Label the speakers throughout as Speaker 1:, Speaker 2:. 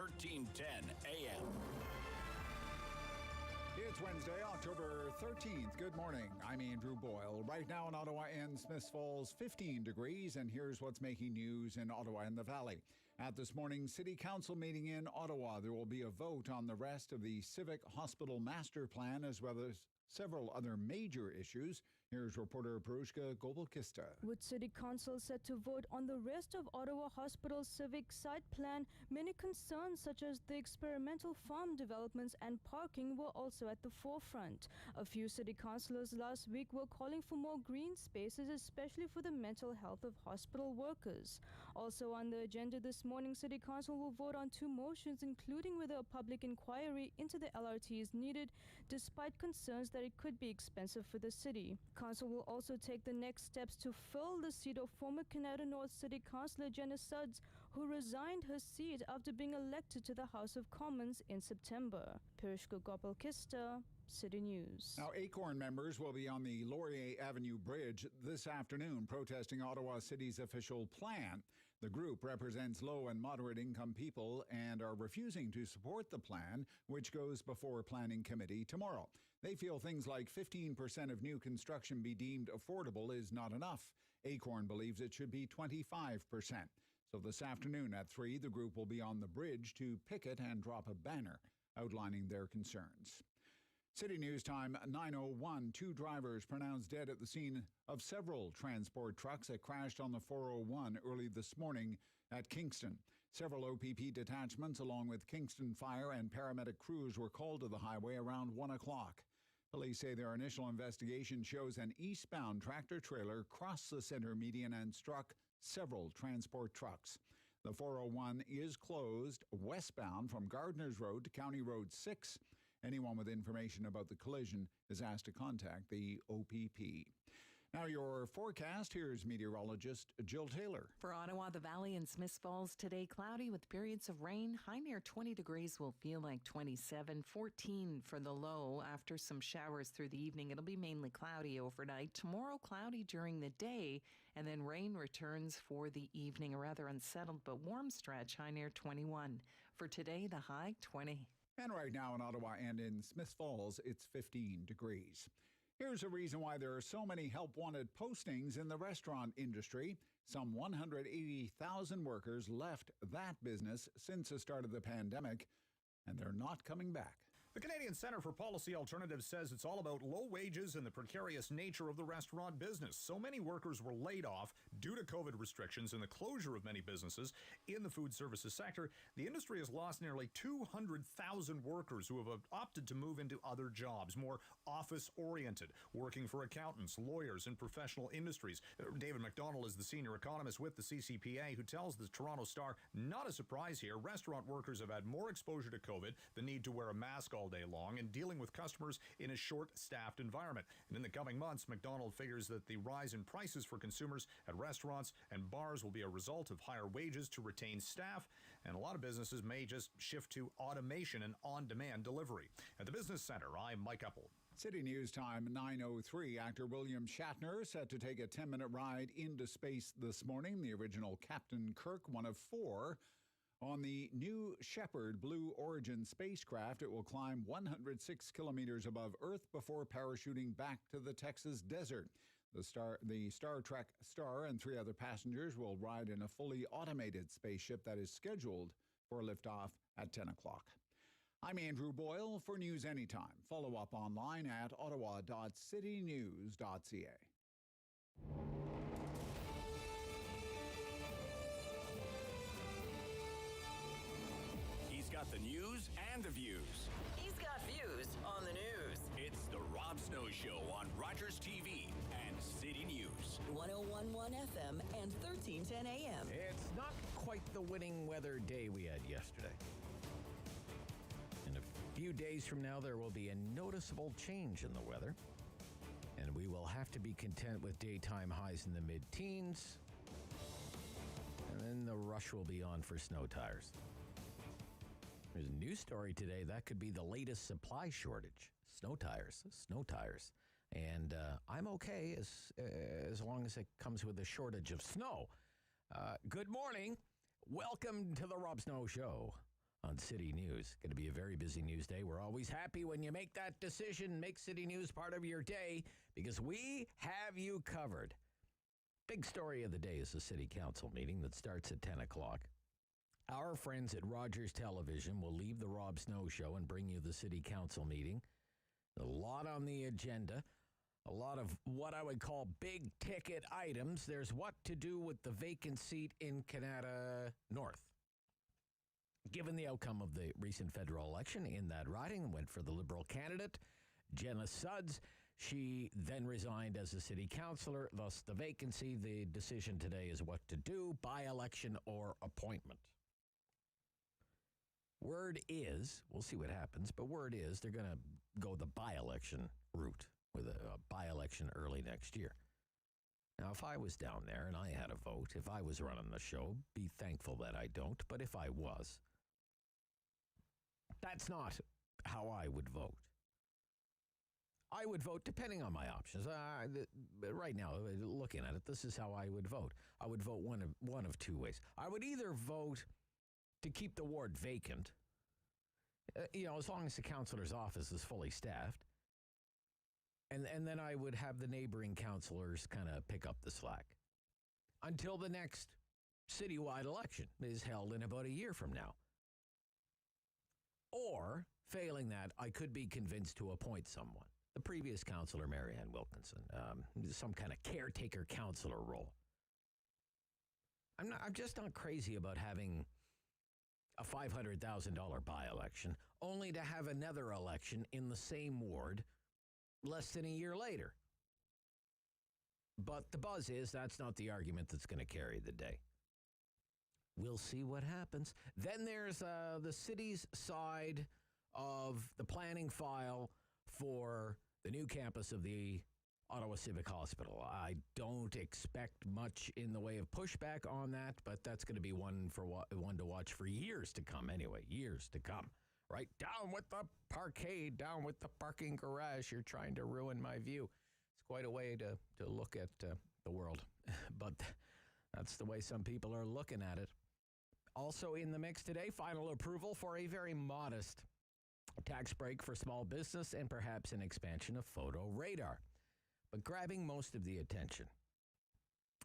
Speaker 1: 1310 AM.
Speaker 2: It's Wednesday, October 13th. Good morning. I'm Andrew Boyle. Right now in Ottawa and Smiths Falls, 15 degrees, and here's what's making news in Ottawa and the Valley. At this morning's City Council meeting in Ottawa, there will be a vote on the rest of the Civic Hospital Master Plan, as well as several other major issues. Here's reporter Prushka Gobelkista.
Speaker 3: With City Council set to vote on the rest of Ottawa Hospital's civic site plan, many concerns such as the experimental farm developments and parking were also at the forefront. A few city councillors last week were calling for more green spaces, especially for the mental health of hospital workers. Also on the agenda this morning, City Council will vote on two motions, including whether a public inquiry into the LRT is needed, despite concerns that it could be expensive for the city. Council will also take the next steps to fill the seat of former Canada North City Councillor Jenna Sudds, who resigned her seat after being elected to the House of Commons in September. Pirishka Gopalkista, City News.
Speaker 2: Now, Acorn members will be on the Laurier Avenue Bridge this afternoon protesting Ottawa City's official plan. The group represents low and moderate income people and are refusing to support the plan, which goes before Planning Committee tomorrow. They feel things like 15% of new construction be deemed affordable is not enough. Acorn believes it should be 25%. So this afternoon at 3, the group will be on the bridge to picket and drop a banner outlining their concerns. City News Time 9:01. 2 drivers pronounced dead at the scene of several transport trucks that crashed on the 401 early this morning at Kingston. Several OPP detachments along with Kingston Fire and paramedic crews were called to the highway around 1 o'clock. Police say their initial investigation shows an eastbound tractor-trailer crossed the center median and struck several transport trucks. The 401 is closed westbound from Gardner's Road to County Road 6. Anyone with information about the collision is asked to contact the OPP. Now your forecast, here's meteorologist Jill Taylor.
Speaker 4: For Ottawa, the Valley, and Smiths Falls today, cloudy with periods of rain. High near 20 degrees will feel like 27, 14 for the low. After some showers through the evening, it'll be mainly cloudy overnight. Tomorrow, cloudy during the day, and then rain returns for the evening. A rather unsettled but warm stretch, high near 21. For today, the high 20.
Speaker 2: And right now in Ottawa and in Smiths Falls, it's 15 degrees. Here's a reason why there are so many help-wanted postings in the restaurant industry. Some 180,000 workers left that business since the start of the pandemic, and they're not coming back.
Speaker 5: The Canadian Centre for Policy Alternatives says it's all about low wages and the precarious nature of the restaurant business. So many workers were laid off due to COVID restrictions and the closure of many businesses in the food services sector. The industry has lost nearly 200,000 workers who have opted to move into other jobs, more office-oriented, working for accountants, lawyers, and professional industries. David McDonald is the senior economist with the CCPA, who tells the Toronto Star, not a surprise here, restaurant workers have had more exposure to COVID, the need to wear a mask all day long, and dealing with customers in a short-staffed environment. And in the coming months, McDonald figures that the rise in prices for consumers at restaurants and bars will be a result of higher wages to retain staff, and a lot of businesses may just shift to automation and on-demand delivery. At the Business Center, I'm Mike Uppel.
Speaker 2: City News Time 9:03. Actor William Shatner set to take a 10-minute ride into space this morning. The original Captain Kirk, one of 4. On the New Shepard Blue Origin spacecraft, it will climb 106 kilometers above Earth before parachuting back to the Texas desert. The Star Trek star and 3 other passengers will ride in a fully automated spaceship that is scheduled for liftoff at 10 o'clock. I'm Andrew Boyle for News Anytime. Follow up online at ottawa.citynews.ca.
Speaker 1: He's got the news and the views.
Speaker 6: He's got views on the news.
Speaker 1: It's the Rob Snow Show on Rogers TV and City News.
Speaker 6: 101.1 FM and 1310 AM.
Speaker 7: It's not quite the winning weather day we had yesterday. In a few days from now, there will be a noticeable change in the weather, and we will have to be content with daytime highs in the mid-teens, and then the rush will be on for snow tires. There's a news story today that could be the latest supply shortage. Snow tires. And I'm okay as long as it comes with a shortage of snow. Good morning. Welcome to the Rob Snow Show on City News. Going to be a very busy news day. We're always happy when you make that decision, make City News part of your day, because we have you covered. Big story of the day is the City Council meeting that starts at 10 o'clock. Our friends at Rogers Television will leave the Rob Snow Show and bring you the City Council meeting. A lot on the agenda. A lot of what I would call big-ticket items. There's what to do with the vacant seat in Canada North. Given the outcome of the recent federal election in that riding, went for the Liberal candidate, Jenna Sudds. She then resigned as a city councillor, thus the vacancy. The decision today is what to do, by-election or appointment. Word is, we'll see what happens, but word is they're going to go the by-election route with a by-election early next year. Now, if I was down there and I had a vote, if I was running the show, be thankful that I don't, but if I was, that's not how I would vote. I would vote depending on my options. Right now, looking at it, this is how I would vote. I would vote one of two ways. I would either vote to keep the ward vacant, as long as the councillor's office is fully staffed, and then I would have the neighboring councillors kind of pick up the slack until the next citywide election is held in about a year from now. Or, failing that, I could be convinced to appoint someone. The previous councillor, Marianne Wilkinson, some kind of caretaker councillor role. I'm just not crazy about having a $500,000 by-election, only to have another election in the same ward less than a year later. But the buzz is that's not the argument that's going to carry the day. We'll see what happens. Then there's the city's side of the planning file for the new campus of the Ottawa Civic Hospital. I don't expect much in the way of pushback on that, but that's going to be one to watch for years to come anyway, years to come. Right? Down with the parkade, down with the parking garage. You're trying to ruin my view. It's quite a way to look at the world, but that's the way some people are looking at it. Also in the mix today, final approval for a very modest tax break for small business and perhaps an expansion of photo radar. But grabbing most of the attention,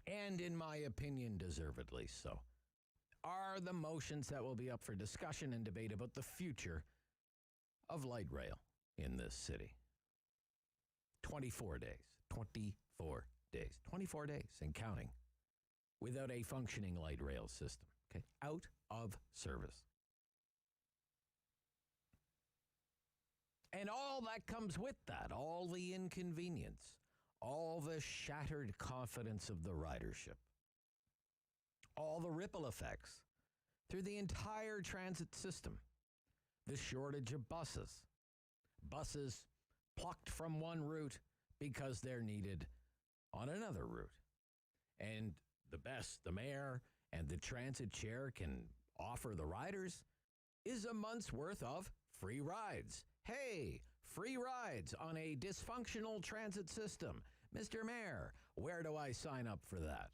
Speaker 7: and in my opinion, deservedly so, are the motions that will be up for discussion and debate about the future of light rail in this city. 24 days, 24 days, 24 days and counting without a functioning light rail system, okay? Out of service. And all that comes with that, all the inconvenience, all the shattered confidence of the ridership, all the ripple effects through the entire transit system, the shortage of buses plucked from one route because they're needed on another route. And the best the mayor and the transit chair can offer the riders is a month's worth of free rides. Hey, free rides on a dysfunctional transit system. Mr. Mayor, where do I sign up for that?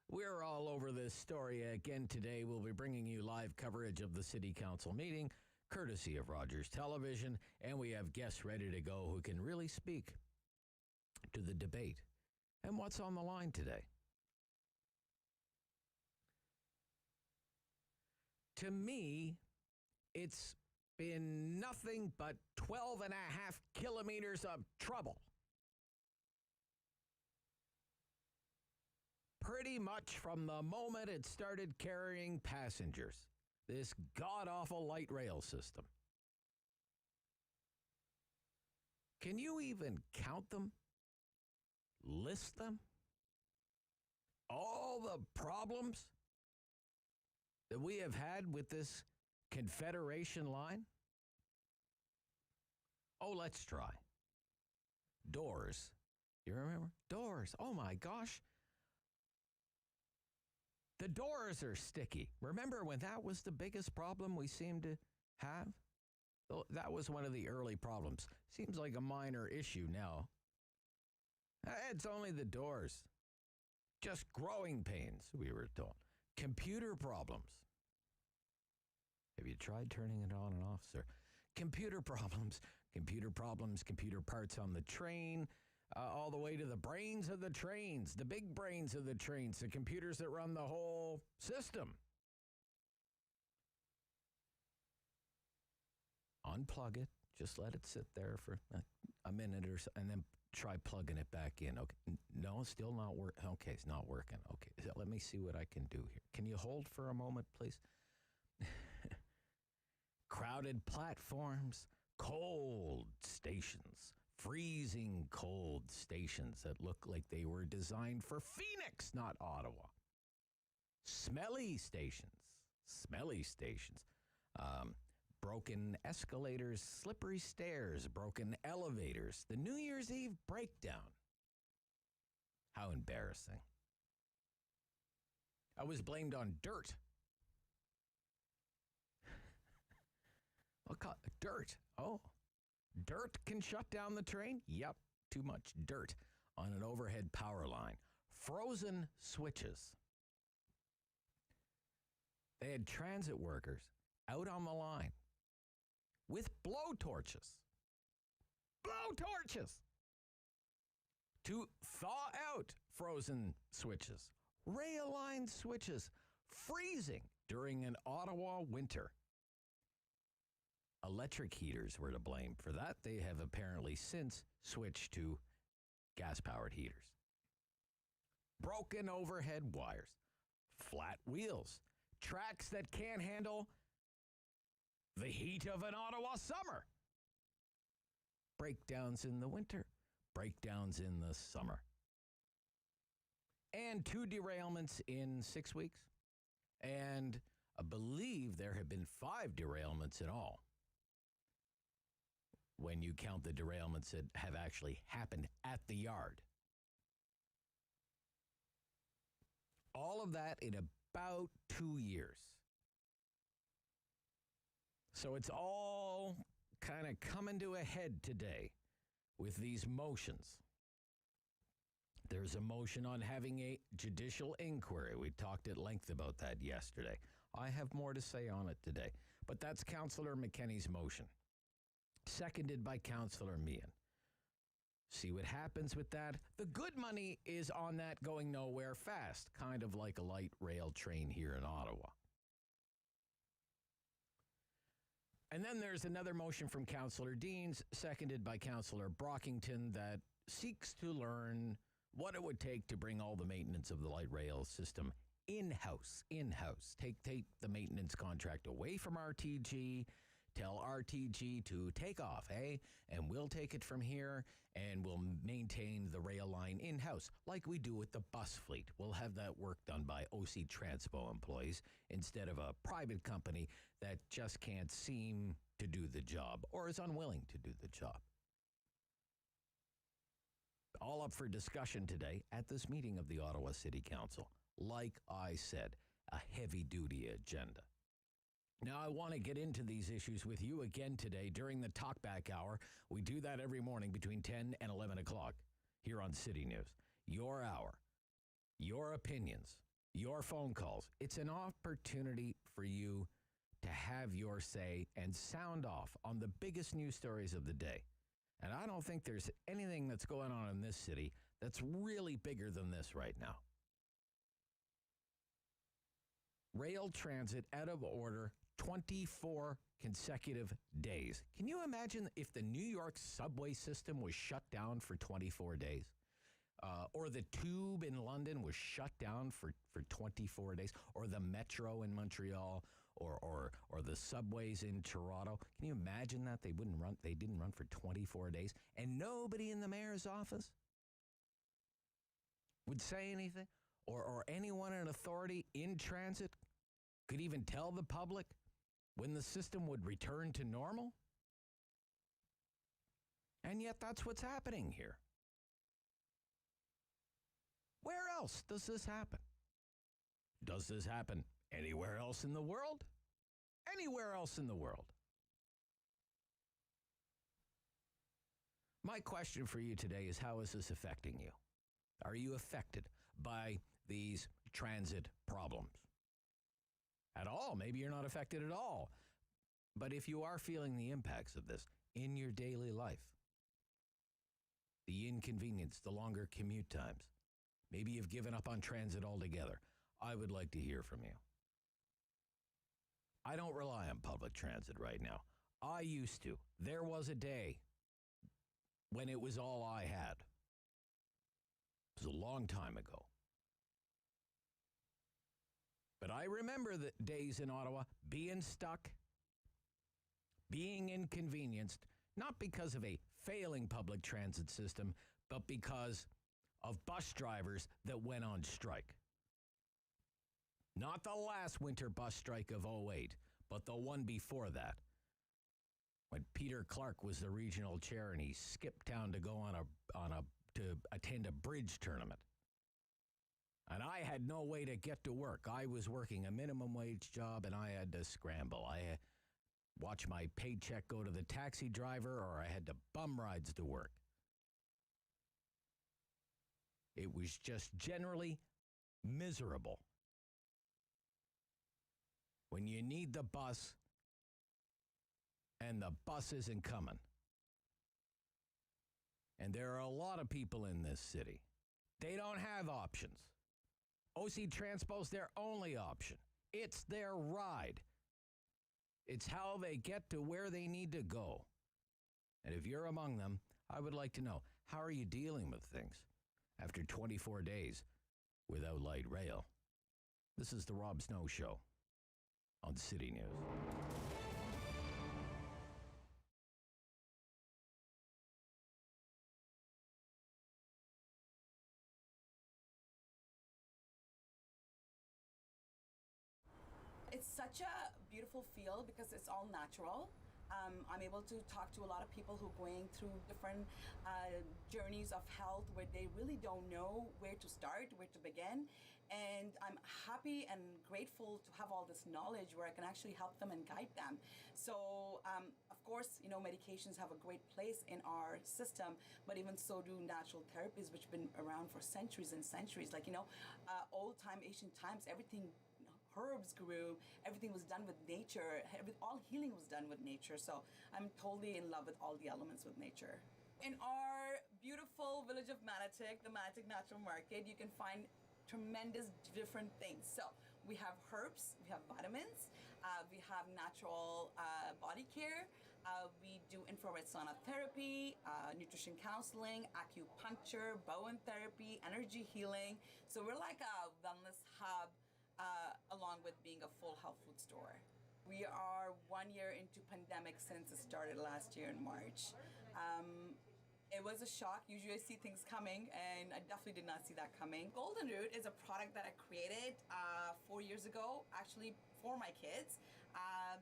Speaker 7: We're all over this story again today. We'll be bringing you live coverage of the City Council meeting, courtesy of Rogers Television, and we have guests ready to go who can really speak to the debate and what's on the line today. To me, it's been nothing but 12 and a half kilometers of trouble. Pretty much from the moment it started carrying passengers, this god-awful light rail system. Can you even count them? List them? All the problems that we have had with this Confederation line? Oh, let's try. Doors. You remember? Doors. Oh my gosh. The doors are sticky. Remember when that was the biggest problem we seemed to have? That was one of the early problems. Seems like a minor issue now. It's only the doors. Just growing pains, we were told. Computer problems. Have you tried turning it on and off, sir? Computer problems, computer parts on the train, all the way to the brains of the trains, the big brains of the trains, the computers that run the whole system. Unplug it. Just let it sit there for a minute or so, and then try plugging it back in. Okay. No, still not working. Okay, it's not working. Okay, let me see what I can do here. Can you hold for a moment, please? Crowded platforms, cold stations, freezing cold stations that look like they were designed for Phoenix, not Ottawa. Smelly stations. Broken escalators, slippery stairs, broken elevators, the New Year's Eve breakdown. How embarrassing. I was blamed on dirt. Dirt. Oh, dirt can shut down the train? Yep, too much dirt on an overhead power line. Frozen switches. They had transit workers out on the line with blowtorches to thaw out frozen switches. Rail line switches freezing during an Ottawa winter. Electric heaters were to blame for that. They have apparently since switched to gas-powered heaters. Broken overhead wires, flat wheels, tracks that can't handle the heat of an Ottawa summer. Breakdowns in the winter, breakdowns in the summer. And 2 derailments in 6 weeks. And I believe there have been 5 derailments in all, when you count the derailments that have actually happened at the yard. All of that in about 2 years. So it's all kind of coming to a head today with these motions. There's a motion on having a judicial inquiry. We talked at length about that yesterday. I have more to say on it today, but that's Councillor McKenney's motion, seconded by Councillor Meehan. See what happens with that. The good money is on that going nowhere fast, kind of like a light rail train here in Ottawa. And then there's another motion from Councillor Deans, seconded by Councillor Brockington, that seeks to learn what it would take to bring all the maintenance of the light rail system in-house. Take the maintenance contract away from RTG, tell RTG to take off, and we'll take it from here, and we'll maintain the rail line in-house, like we do with the bus fleet. We'll have that work done by OC Transpo employees instead of a private company that just can't seem to do the job or is unwilling to do the job. All up for discussion today at this meeting of the Ottawa City Council. Like I said, a heavy-duty agenda. Now, I want to get into these issues with you again today during the Talkback Hour. We do that every morning between 10 and 11 o'clock here on City News. Your hour, your opinions, your phone calls. It's an opportunity for you to have your say and sound off on the biggest news stories of the day. And I don't think there's anything that's going on in this city that's really bigger than this right now. Rail transit out of order 24 consecutive days. Can you imagine if the New York subway system was shut down for 24 days? Or the tube in London was shut down for 24 days? Or the metro in Montreal? Or the subways in Toronto? Can you imagine that? They didn't run for 24 days? And nobody in the mayor's office would say anything? Or anyone in authority in transit could even tell the public when the system would return to normal? And yet that's what's happening here. Where else does this happen? Does this happen anywhere else in the world? Anywhere else in the world? My question for you today is, how is this affecting you? Are you affected by these transit problems? At all. Maybe you're not affected at all But if you are feeling the impacts of this in your daily life, the inconvenience, the longer commute times, maybe you've given up on transit altogether, I would like to hear from you. I don't rely on public transit right now. I used to. There was a day when it was all I had. It was a long time ago. But I remember the days in Ottawa being stuck, being inconvenienced, not because of a failing public transit system, but because of bus drivers that went on strike. Not the last winter bus strike of '08, but the one before that, when Peter Clark was the regional chair and he skipped town to go to attend a bridge tournament. And I had no way to get to work. I was working a minimum wage job and I had to scramble. I watch my paycheck go to the taxi driver, or I had to bum rides to work. It was just generally miserable. When you need the bus and the bus isn't coming. And there are a lot of people in this city. They don't have options. OC Transpo's their only option. It's their ride. It's how they get to where they need to go. And if you're among them, I would like to know, how are you dealing with things after 24 days without light rail? This is the Rob Snow Show on City News.
Speaker 8: It's such a beautiful feel because it's all natural. I'm able to talk to a lot of people who are going through different journeys of health where they really don't know where to start, where to begin. And I'm happy and grateful to have all this knowledge where I can actually help them and guide them. So, of course, medications have a great place in our system, but even so do natural therapies, which have been around for centuries and centuries. Like, old time, ancient times, everything, herbs grew, everything was done with nature, all healing was done with nature. So I'm totally in love with all the elements with nature. In our beautiful village of Manatik, the Manatik Natural Market, you can find tremendous different things. So we have herbs, we have vitamins, we have natural body care, we do infrared sauna therapy, nutrition counseling, acupuncture, Bowen therapy, energy healing. So we're like a wellness hub along with being a full health food store. We are 1 year into pandemic since it started last year in March. It was a shock. Usually I see things coming, and I definitely did not see that coming. Golden Root is a product that I created 4 years ago, actually for my kids,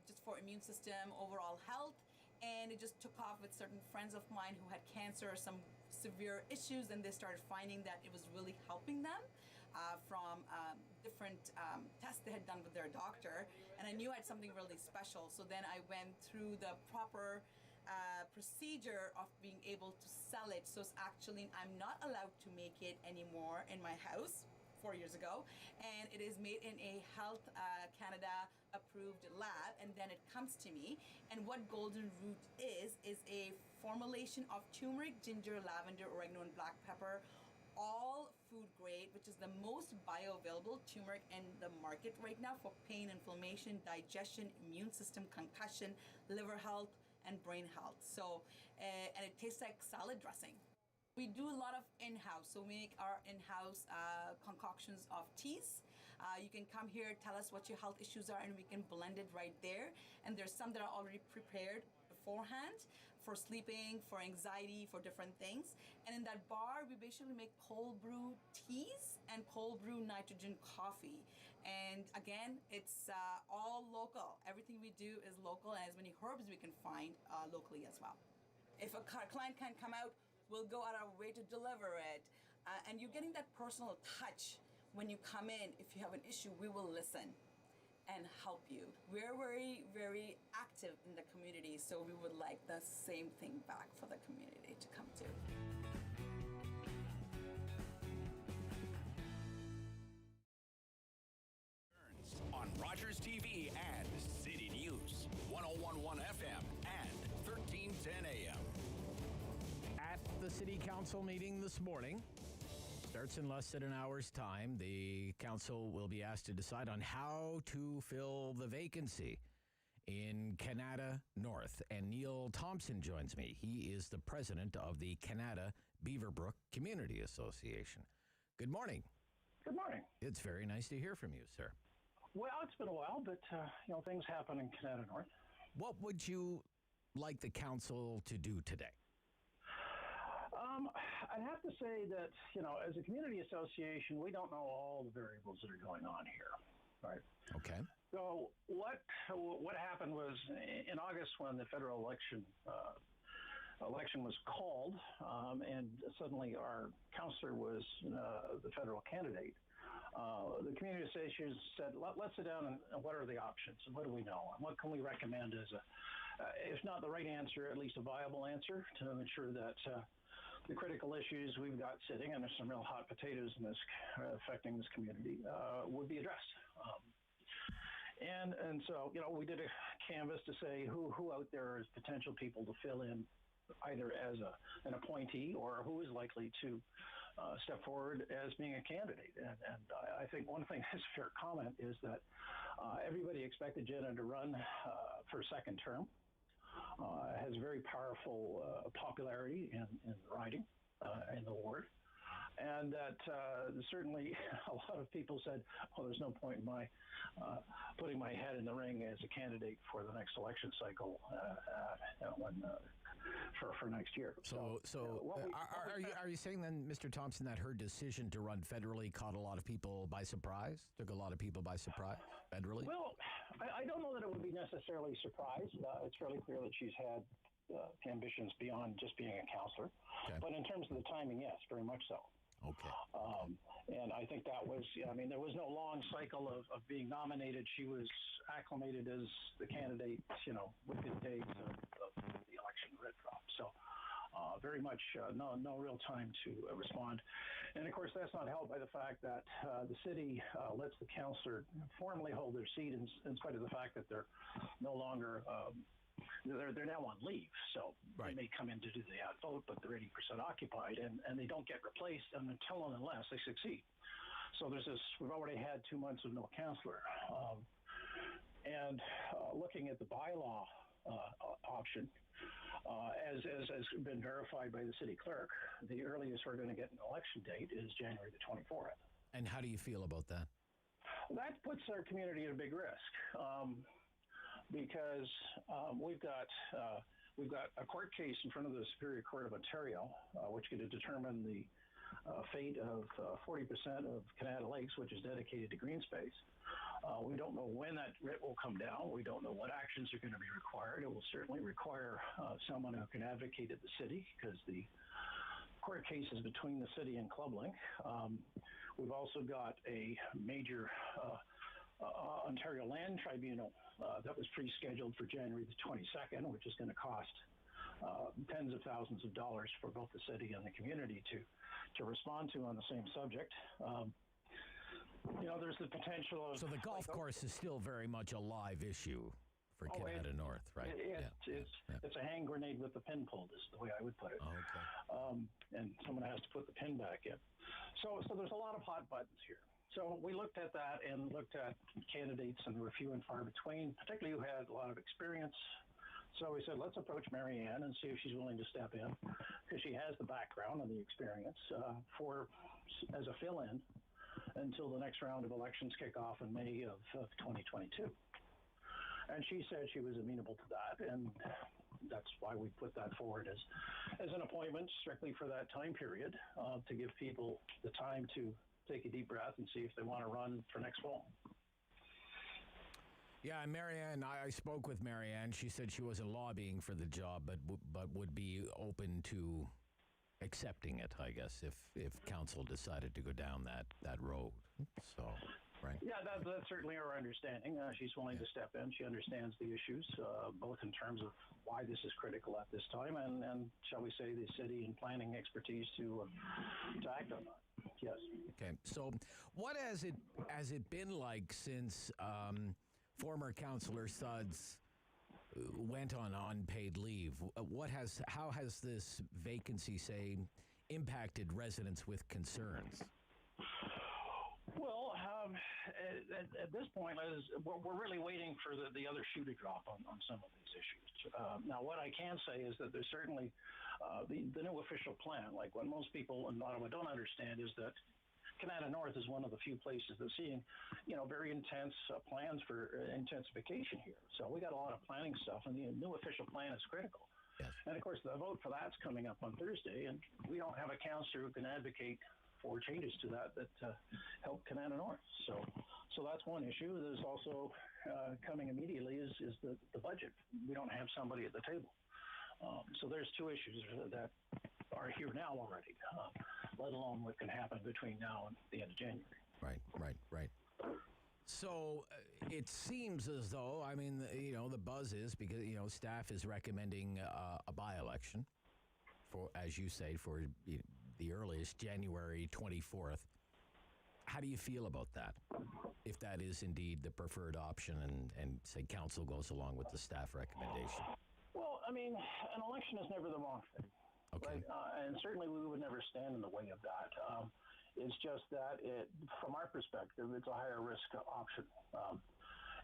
Speaker 8: just for immune system, overall health. And it just took off with certain friends of mine who had cancer or some severe issues, and they started finding that it was really helping them from different tests they had done with their doctor. And I knew I had something really special. So then I went through the proper procedure of being able to sell it. So it's actually, I'm not allowed to make it anymore in my house 4 years ago. And it is made in a Health Canada approved lab, and then it comes to me. And what Golden Root is a formulation of turmeric, ginger, lavender, oregano, and black pepper, all food grade, which is the most bioavailable turmeric in the market right now for pain, inflammation, digestion, immune system, concussion, liver health, and brain health. So, and it tastes like salad dressing. We do a lot of in-house, so we make our in-house concoctions of teas. You can come here, tell us what your health issues are, and we can blend it right there. And there's some that are already prepared beforehand for sleeping, for anxiety, for different things. And in that bar, we basically make cold brew teas and cold brew nitrogen coffee. And again, it's all local. Everything we do is local, and as many herbs we can find locally as well. If a client can't come out, we'll go out our way to deliver it. And you're getting that personal touch when you come in. If you have an issue, we will listen and help you. We're very, very active in the community, so we would like the same thing back for the community to come to.
Speaker 1: On Rogers TV and City News 101.1
Speaker 7: the city council meeting this morning. Starts in less than an hour's time. The council will be asked to decide on how to fill the vacancy in Canada North. And Neil Thompson joins me. He is the president of the Canada Beaverbrook Community Association. Good morning.
Speaker 9: Good morning.
Speaker 7: It's very nice to hear from you, sir.
Speaker 9: Well, it's been a while, but, things happen in Canada North.
Speaker 7: What would you like the council to do today?
Speaker 9: I'd have to say that, as a community association, we don't know all the variables that are going on here, right?
Speaker 7: Okay.
Speaker 9: So what happened was in August when the federal election was called, and suddenly our councillor was the federal candidate. The community association said, let's sit down and what are the options and what do we know and what can we recommend as if not the right answer, at least a viable answer to ensure that the critical issues we've got sitting, and there's some real hot potatoes in this affecting this community, would be addressed. And so, we did a canvas to say who out there is potential people to fill in either as an appointee or who is likely to step forward as being a candidate. And I think one thing that's a fair comment is that everybody expected Jenna to run for a second term. Has very powerful popularity in riding in the ward. And that certainly a lot of people said, there's no point in my putting my head in the ring as a candidate for the next election cycle for next year.
Speaker 7: Are you saying then, Mr. Thompson, that her decision to run federally caught a lot of people by surprise? Took a lot of people by surprise federally?
Speaker 9: Well, I don't know that it would be necessarily surprise. It's fairly clear that she's had ambitions beyond just being a counselor. Okay. But in terms of the timing, yes, very much so.
Speaker 7: Okay.
Speaker 9: And I think that was, there was no long cycle of being nominated. She was acclimated as the candidate, within days of the election red drop. So very much no real time to respond. And of course, that's not helped by the fact that the city lets the councillor formally hold their seat in spite of the fact that they're no longer they're now on leave, so They may come in to do the vote, but they're 80% occupied, and they don't get replaced until and unless they succeed. So we've already had 2 months of no councillor. And looking at the bylaw option, as has been verified by the city clerk, the earliest we're going to get an election date is January the 24th.
Speaker 7: And how do you feel about that?
Speaker 9: That puts our community at a big risk. Because we've got a court case in front of the Superior Court of Ontario, which could determine the fate of 40% of Canada Lakes, which is dedicated to green space. We don't know when that writ will come down. We don't know what actions are going to be required. It will certainly require someone who can advocate at the city, because the court case is between the city and Clublink. We've also got a major Ontario Land Tribunal that was pre-scheduled for January the 22nd, which is going to cost tens of thousands of dollars for both the city and the community to respond to on the same subject. There's the potential of...
Speaker 7: So the golf course is still very much a live issue for Canada North, right?
Speaker 9: It's a hand grenade with the pin pulled, is the way I would put it.
Speaker 7: Oh, okay.
Speaker 9: And someone has to put the pin back in. So there's a lot of hot buttons here. So we looked at that and looked at candidates, and there were few and far between, particularly who had a lot of experience. So we said, let's approach Marianne and see if she's willing to step in, because she has the background and the experience as a fill-in until the next round of elections kick off in May of 2022. And she said she was amenable to that, and that's why we put that forward as an appointment strictly for that time period, to give people the time to take a deep breath and see if they want to run for next fall.
Speaker 7: Yeah, Marianne, I spoke with Marianne. She said she wasn't lobbying for the job, but would be open to accepting it, I guess, if council decided to go down that road. So, right?
Speaker 9: Yeah, that's certainly our understanding. She's willing to step in. She understands the issues, both in terms of why this is critical at this time and shall we say, the city and planning expertise to act on that. Yes.
Speaker 7: Okay. So, what has it been like since former Councillor Suds went on unpaid leave. How has this vacancy, say, impacted residents with concerns?
Speaker 9: Well, at this point, we're really waiting for the other shoe to drop on some of these issues. Now, what I can say is that there's certainly the new official plan. Like what most people in Ottawa don't understand is that Canada North is one of the few places that's seeing, very intense plans for intensification here. So we got a lot of planning stuff, and the new official plan is critical.
Speaker 7: Yes.
Speaker 9: And of course, the vote for that's coming up on Thursday, and we don't have a councillor who can advocate for changes to that help Canada North. So that's one issue. There's also coming immediately is the budget. We don't have somebody at the table. So there's two issues that are here now already, let alone what can happen between now and the end of January.
Speaker 7: Right. So it seems as though, the buzz is because, staff is recommending a by-election for, as you say, for the earliest, January 24th. How do you feel about that? If that is indeed the preferred option and say council goes along with the staff recommendation?
Speaker 9: Well, an election is never the wrong thing.
Speaker 7: Okay.
Speaker 9: Right? And certainly we would never stand in the way of that. It's just that from our perspective, it's a higher risk option.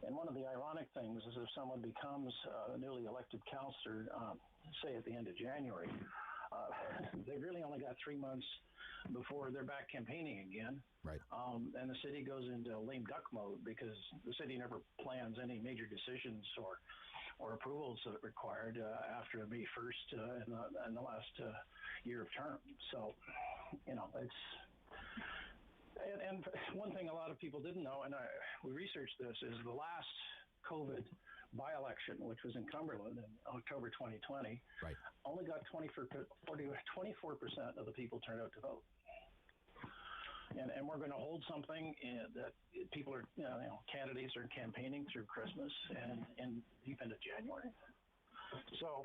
Speaker 9: And one of the ironic things is if someone becomes a newly elected councillor, say at the end of January, they've really only got 3 months before they're back campaigning again.
Speaker 7: Right.
Speaker 9: And the city goes into lame duck mode because the city never plans any major decisions or approvals that are required after May 1st in the last year of term. So, it's... And one thing a lot of people didn't know, and we researched this, is the last COVID by-election, which was in Cumberland in October 2020,
Speaker 7: right,
Speaker 9: only got 24% of the people turned out to vote. And we're going to hold something that people are, candidates are campaigning through Christmas and deep into January. So,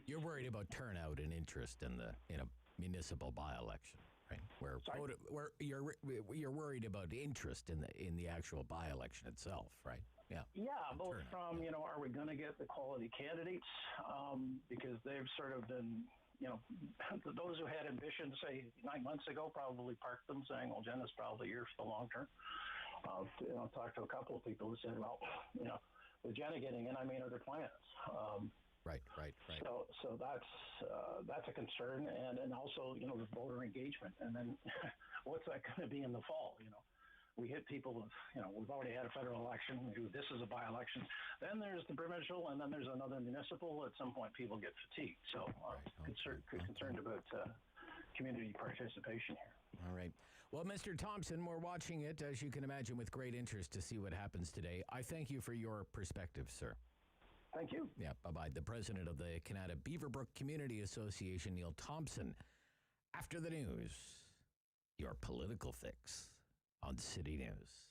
Speaker 7: you're worried about turnout and interest in a municipal by-election, right? Where you're worried about interest in the actual by-election itself, right? Yeah.
Speaker 9: Yeah, both from, are we going to get the quality candidates? Because they've sort of been, those who had ambition, say 9 months ago, probably parked them saying, well, Jenna's probably here for the long term. I've talked to a couple of people who said, well, with Jenna getting in, are there plans?
Speaker 7: Right.
Speaker 9: So that's a concern, and also the voter engagement, and then what's that going to be in the fall? We hit people with we've already had a federal election. This is a by-election. Then there's the provincial, and then there's another municipal. At some point, people get fatigued. So concerned about community participation here.
Speaker 7: All right. Well, Mr. Thompson, we're watching it, as you can imagine, with great interest to see what happens today. I thank you for your perspective, sir.
Speaker 9: Thank you.
Speaker 7: Yeah, bye-bye. The president of the Canada Beaverbrook Community Association, Neil Thompson. After the news, your political fix on City News.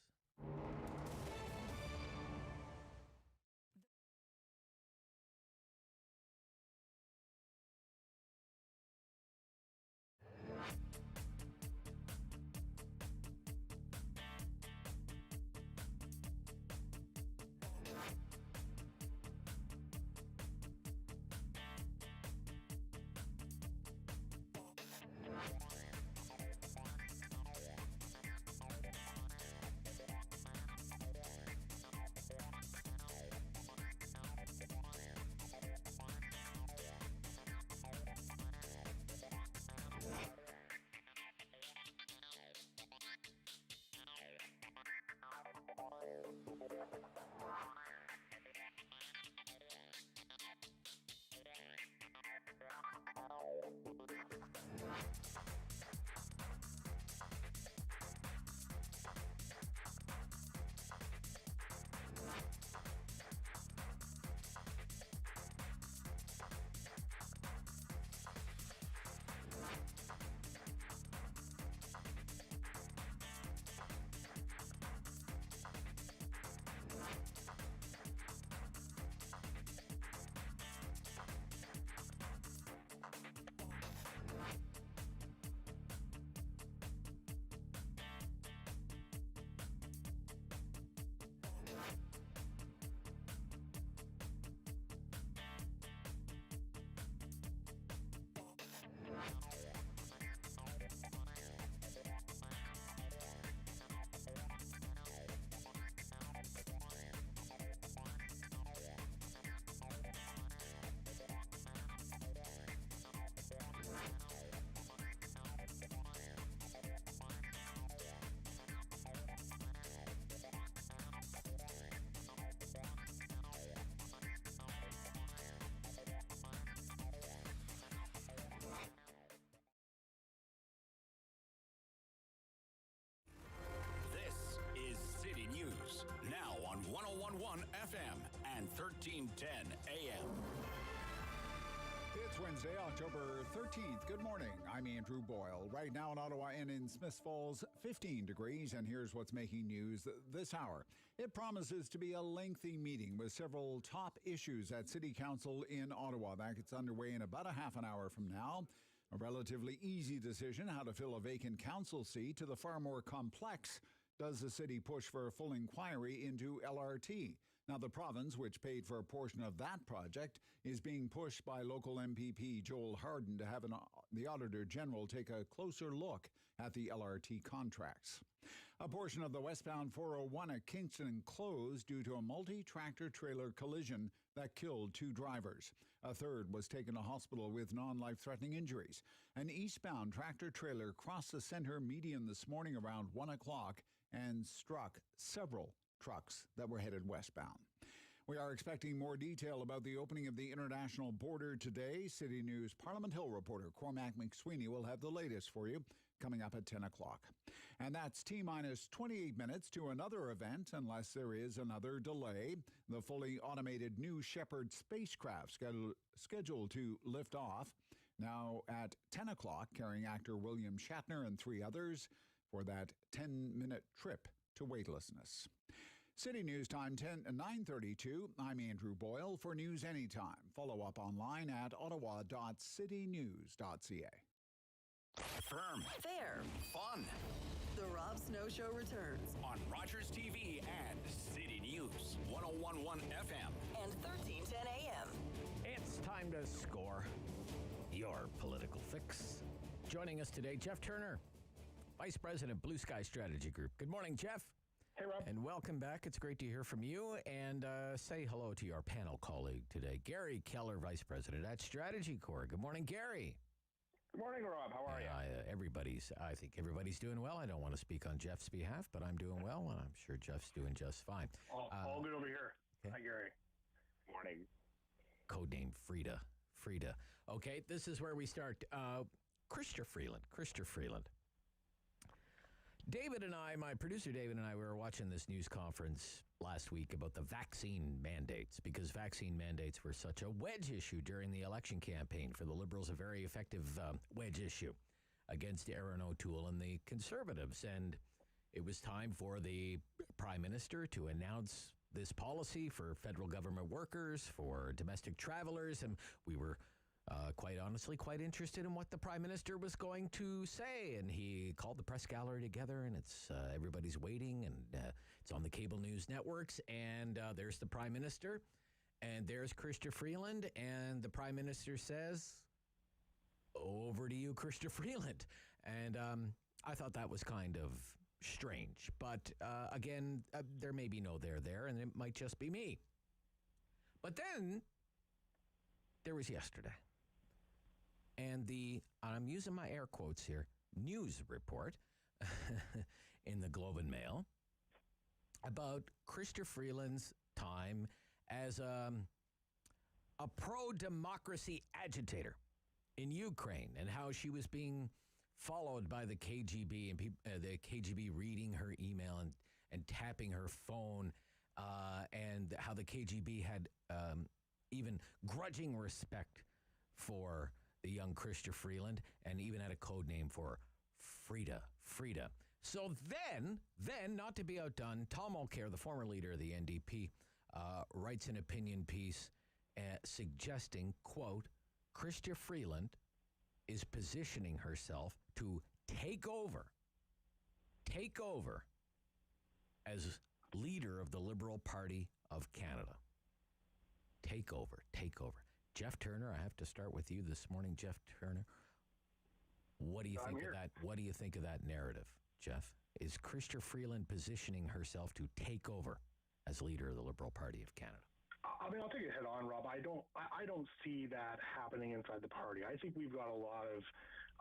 Speaker 1: FM and 1310 AM.
Speaker 2: It's Wednesday, October 13th. Good morning. I'm Andrew Boyle. Right now in Ottawa and in Smiths Falls, 15 degrees, and here's what's making news this hour. It promises to be a lengthy meeting with several top issues at City Council in Ottawa. That gets underway in about a half an hour from now. A relatively easy decision how to fill a vacant council seat to the far more complex. Does the city push for a full inquiry into LRT? Now, the province, which paid for a portion of that project, is being pushed by local MPP Joel Harden to have the Auditor General take a closer look at the LRT contracts. A portion of the westbound 401 at Kingston closed due to a multi-tractor trailer collision that killed 2 drivers. A third was taken to hospital with non-life-threatening injuries. An eastbound tractor trailer crossed the center median this morning around 1 o'clock and struck several trucks that were headed westbound. We are expecting more detail about the opening of the international border today. City News Parliament Hill reporter Cormac McSweeney will have the latest for you coming up at 10 o'clock. And that's T-minus 28 minutes to another event, unless there is another delay. The fully automated New Shepard spacecraft scheduled to lift off now at 10 o'clock, carrying actor William Shatner and 3 others for that 10-minute trip to weightlessness. City News Time 9:32. I'm Andrew Boyle for News Anytime. Follow up online at ottawa.citynews.ca.
Speaker 1: Firm.
Speaker 6: Fair.
Speaker 1: Fun.
Speaker 6: The Rob Snow Show returns
Speaker 1: On Rogers TV and City News 101.1 FM.
Speaker 6: and 1310 AM.
Speaker 7: It's time to score your political fix. Joining us today, Jeff Turner, Vice President, Blue Sky Strategy Group. Good morning, Jeff.
Speaker 9: Hey, Rob.
Speaker 7: And welcome back. It's great to hear from you. And say hello to your panel colleague today, Gary Keller, Vice President at Strategy Corps. Good morning, Gary.
Speaker 9: Good morning, Rob. How are you?
Speaker 7: I think everybody's doing well. I don't want to speak on Jeff's behalf, but I'm doing well, and I'm sure Jeff's doing just fine.
Speaker 9: All good over here.
Speaker 7: Okay.
Speaker 9: Hi, Gary. Morning.
Speaker 7: Codename Frida. Okay, this is where we start. Christopher Freeland. David and I, my producer David and I, we were watching this news conference last week about the vaccine mandates, because vaccine mandates were such a wedge issue during the election campaign for the Liberals, a very effective wedge issue against Erin O'Toole and the Conservatives. And it was time for the Prime Minister to announce this policy for federal government workers, for domestic travelers, and we were quite honestly quite interested in what the Prime Minister was going to say. And he called the press gallery together, and it's everybody's waiting, and it's on the cable news networks. And there's the Prime Minister, and there's Christopher Freeland, and the Prime Minister says, "Over to you, Christopher Freeland." And I thought that was kind of strange. But again, there may be no there, and it might just be me. But then there was yesterday. And I'm using my air quotes here, news report in the Globe and Mail about Christopher Freeland's time as a pro-democracy agitator in Ukraine, and how she was being followed by the KGB, and the KGB reading her email and tapping her phone, and how the KGB had even grudging respect for the young Christopher Freeland, and even had a code name for Frida. So then, not to be outdone, Tom Mulcair, the former leader of the NDP, writes an opinion piece suggesting, quote, Christopher Freeland is positioning herself to take over as leader of the Liberal Party of Canada. Take over. Jeff Turner, I have to start with you this morning. Jeff Turner, what do you think of that? What do you think of that narrative, Jeff? Is Christopher Freeland positioning herself to take over as leader of the Liberal Party of Canada?
Speaker 10: I mean, I'll take it head on, Rob. I don't see that happening inside the party. I think we've got a lot of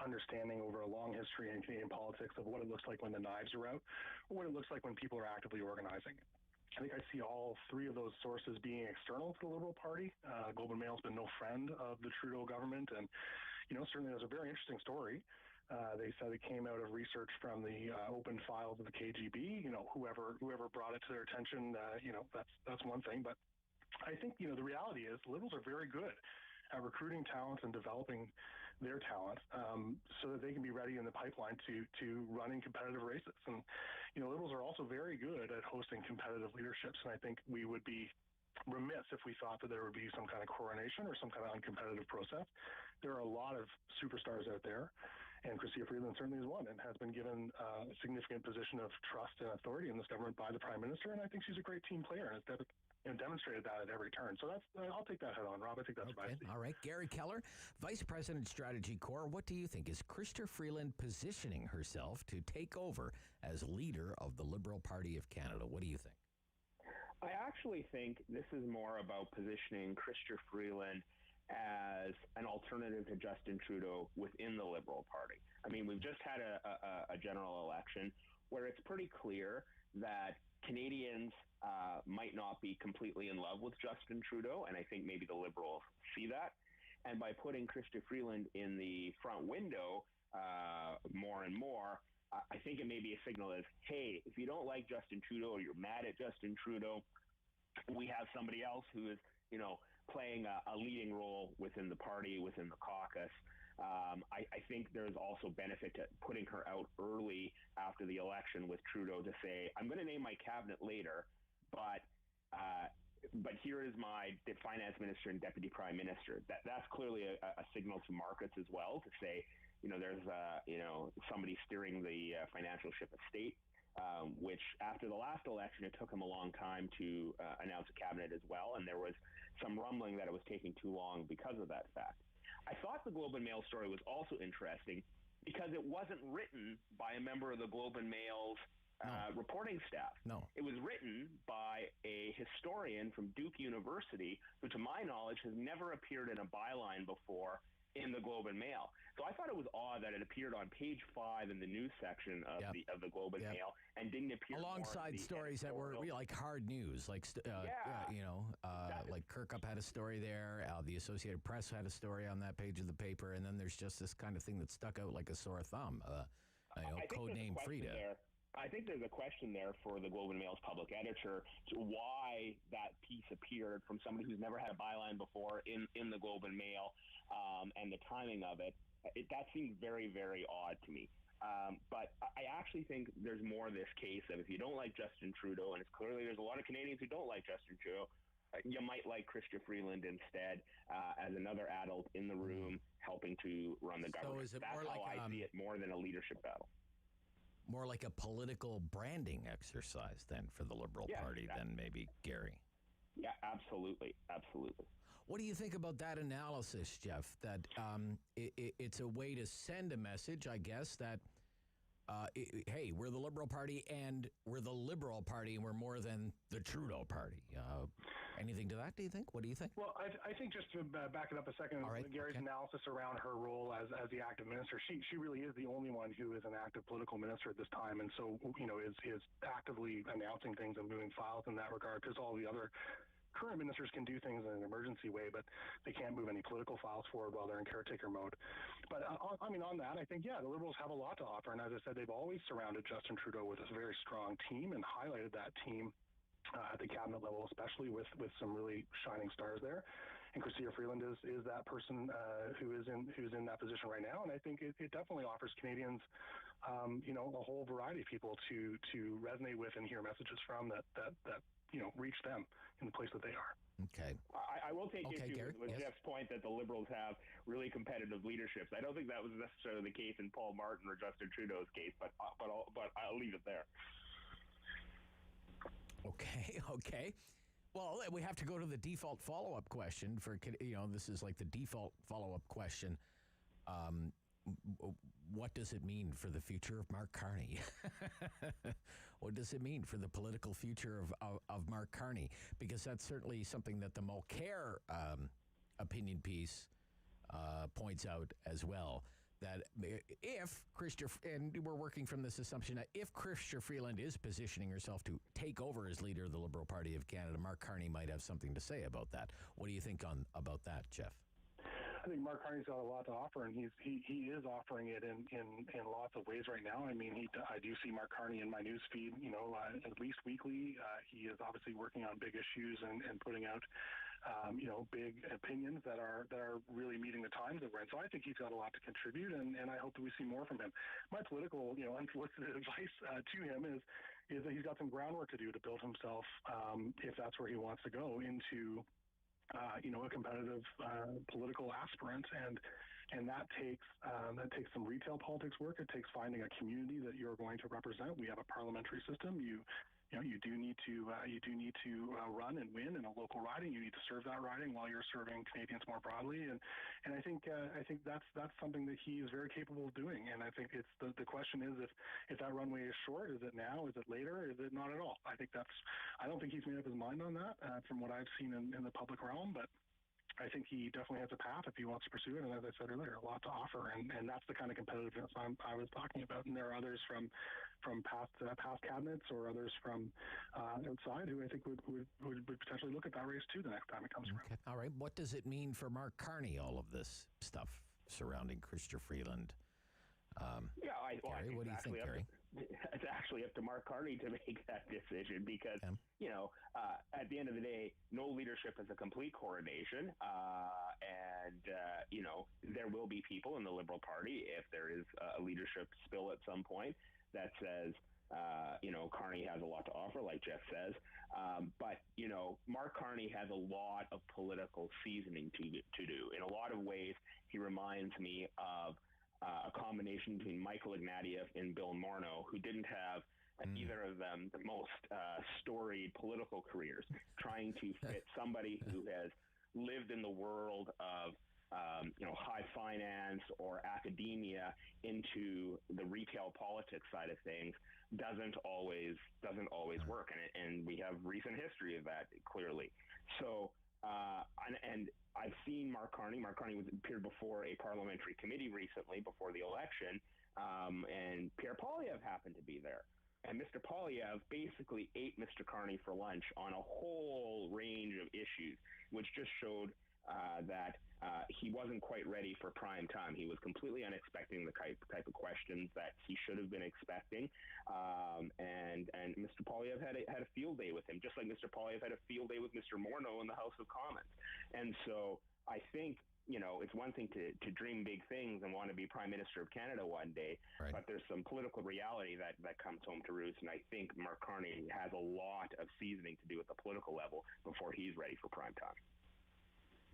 Speaker 10: understanding over a long history in Canadian politics of what it looks like when the knives are out, or what it looks like when people are actively organizing. I think I see all three of those sources being external to the Liberal Party. Globe and Mail's been no friend of the Trudeau government, and certainly there's a very interesting story They said it came out of research from the open files of the KGB. Whoever brought it to their attention, that's one thing. But I think, the reality is Liberals are very good at recruiting talent and developing their talent so that they can be ready in the pipeline to run in competitive races. And, Liberals are also very good at hosting competitive leaderships. And I think we would be remiss if we thought that there would be some kind of coronation or some kind of uncompetitive process. There are a lot of superstars out there, and Chrystia Freeland certainly is one, and has been given a significant position of trust and authority in this government by the Prime Minister, and I think she's a great team player and has demonstrated that at every turn. So I'll take that head on, Rob. I think that's
Speaker 7: okay. All right. Gary Keller, Vice President, Strategy Corps. What do you think? Is Chrystia Freeland positioning herself to take over as leader of the Liberal Party of Canada? What do you think?
Speaker 11: I actually think this is more about positioning Chrystia Freeland as an alternative to Justin Trudeau within the Liberal Party. I mean, we've just had a general election where it's pretty clear that Canadians might not be completely in love with Justin Trudeau, and I think maybe the Liberals see that. And by putting Chrystia Freeland in the front window more and more, I think it may be a signal of, hey, if you don't like Justin Trudeau or you're mad at Justin Trudeau, we have somebody else who is, playing a leading role within the party, within the caucus. I think there's also benefit to putting her out early after the election with Trudeau to say, I'm going to name my cabinet later, but here is my finance minister and deputy prime minister. That's clearly a signal to markets as well to say, there's somebody steering the financial ship of state, which after the last election, it took him a long time to announce a cabinet as well. And there was some rumbling that it was taking too long because of that fact. I thought the Globe and Mail story was also interesting because it wasn't written by a member of the Globe and Mail's reporting staff.
Speaker 7: No.
Speaker 11: It was written by a historian from Duke University who, to my knowledge, has never appeared in a byline before in the Globe and Mail. So I thought it was odd that it appeared on page 5 in the news section of the Globe and Mail and didn't appear
Speaker 7: alongside stories that were like hard news, like like Kirkup had a story there, the Associated Press had a story on that page of the paper, and then there's just this kind of thing that stuck out like a sore thumb. Codename Frida.
Speaker 11: I think there's a question there for the Globe and Mail's public editor to why that piece appeared from somebody who's never had a byline before in the Globe and Mail, and the timing of it. That seems very, very odd to me. But I actually think there's more of this case of if you don't like Justin Trudeau, and it's clearly there's a lot of Canadians who don't like Justin Trudeau, you might like Chrystia Freeland instead as another adult in the room helping to run the government. That's how I see it, more than a leadership battle.
Speaker 7: More like a political branding exercise then for the Liberal Party than maybe Gary.
Speaker 11: Yeah, absolutely. Absolutely.
Speaker 7: What do you think about that analysis, Jeff? That it's a way to send a message, I guess, that, hey, we're the Liberal Party and we're the Liberal Party and we're more than the Trudeau Party. Anything to that, do you think? What do you think?
Speaker 10: Well, I think just to back it up a second, Gary's analysis around her role as the active minister, she really is the only one who is an active political minister at this time, and so, is actively announcing things and moving files in that regard, because all the other current ministers can do things in an emergency way, but they can't move any political files forward while they're in caretaker mode. But on that, I think, the Liberals have a lot to offer. And as I said, they've always surrounded Justin Trudeau with a very strong team and highlighted that team at the cabinet level, especially with some really shining stars there. And Chrystia Freeland is that person who's in that position right now. And I think it definitely offers Canadians, a whole variety of people to resonate with and hear messages from that reach them in the place that they are.
Speaker 7: Okay.
Speaker 11: I will take issue with Jeff's point that the Liberals have really competitive leaderships. I don't think that was necessarily the case in Paul Martin or Justin Trudeau's case, but I'll leave it there.
Speaker 7: Okay. Well, we have to go to the default follow-up question for, this is like the default follow-up question. What does it mean for the future of Mark Carney? What does it mean for the political future of Mark Carney? Because that's certainly something that the Mulcair opinion piece points out as well. That if Chrystia, and we're working from this assumption that if Chrystia Freeland is positioning herself to take over as leader of the Liberal Party of Canada, Mark Carney might have something to say about that. What do you think about that, Jeff?
Speaker 10: I think Mark Carney's got a lot to offer, and he is offering it in lots of ways right now. I mean, I do see Mark Carney in my news feed, at least weekly. He is obviously working on big issues and putting out, big opinions that are really meeting the times that we're in. So I think he's got a lot to contribute, and I hope that we see more from him. My political, unsolicited advice to him is that he's got some groundwork to do to build himself, if that's where he wants to go, into a competitive political aspirant, and that takes some retail politics work. It takes finding a community that you're going to represent. We have a parliamentary system. You do need to run and win in a local riding. You need to serve that riding while you're serving Canadians more broadly, and I think that's something that he is very capable of doing. And I think it's the question is if that runway is short, is it now? Is it later? Is it not at all? I don't think he's made up his mind on that from what I've seen in the public realm, but I think he definitely has a path if he wants to pursue it. And as I said earlier, a lot to offer, and that's the kind of competitiveness I was talking about. And there are others from past cabinets or others from outside who I think would potentially look at that race too the next time it comes around.
Speaker 7: Okay. All right. What does it mean for Mark Carney, all of this stuff surrounding Chrystia Freeland?
Speaker 11: Gary,
Speaker 7: what do you think, Gary?
Speaker 11: It's actually up to Mark Carney to make that decision because, at the end of the day, no leadership is a complete coronation. There will be people in the Liberal Party, if there is a leadership spill at some point, that says, Carney has a lot to offer, like Jeff says. But Mark Carney has a lot of political seasoning to do. In a lot of ways, he reminds me of a combination between Michael Ignatieff and Bill Morneau, who didn't have either of them the most storied political careers, trying to fit somebody who has lived in the world of high finance or academia into the retail politics side of things doesn't always work, and we have recent history of that clearly. So and I've seen Mark Carney. Mark Carney appeared before a parliamentary committee recently before the election, and Pierre Poilievre happened to be there. And Mr. Poilievre basically ate Mr. Carney for lunch on a whole range of issues, which just showed that he wasn't quite ready for prime time. He was completely unexpecting the type of questions that he should have been expecting. And Mr. Poilievre had a field day with him, just like Mr. Poilievre had a field day with Mr. Morneau in the House of Commons. And so I think, it's one thing to dream big things and want to be Prime Minister of Canada one day, right, but there's some political reality that comes home to roost. And I think Mark Carney has a lot of seasoning to do at the political level before he's ready for prime time.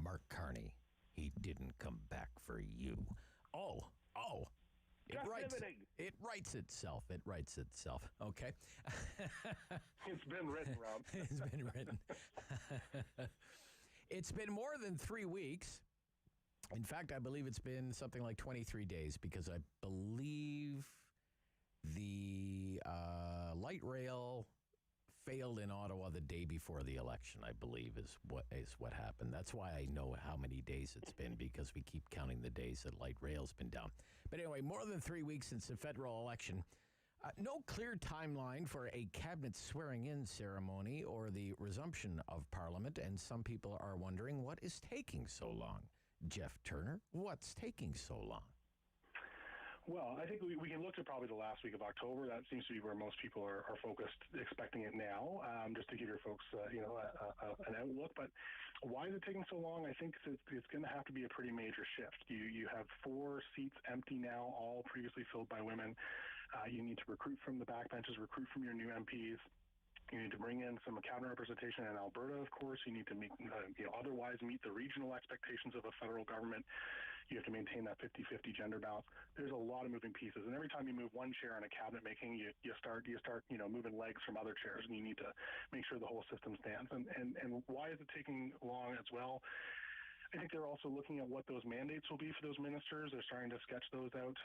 Speaker 7: Mark Carney, he didn't come back for you. Oh. It writes itself. Okay.
Speaker 10: It's been written, Rob.
Speaker 7: It's been written. It's been more than 3 weeks. In fact, I believe it's been something like 23 days because I believe the light rail failed in Ottawa the day before the election, I believe, is what happened. That's why I know how many days it's been, because we keep counting the days that light rail's been down. But anyway, more than 3 weeks since the federal election. No clear timeline for a cabinet swearing-in ceremony or the resumption of Parliament, and some people are wondering what is taking so long. Jeff Turner, what's taking so long?
Speaker 10: Well, I think we can look to probably the last week of October. That seems to be where most people are focused, expecting it now, just to give your folks, an outlook. But why is it taking so long? I think it's going to have to be a pretty major shift. You have 4 seats empty now, all previously filled by women. You need to recruit from the backbenches, recruit from your new MPs. You need to bring in some cabinet representation in Alberta, of course. You need to otherwise meet the regional expectations of a federal government. You have to maintain that 50-50 gender balance. There's a lot of moving pieces, and every time you move one chair in a cabinet making, you start moving legs from other chairs, and you need to make sure the whole system stands. And why is it taking long as well? I think they're also looking at what those mandates will be for those ministers. They're starting to sketch those out,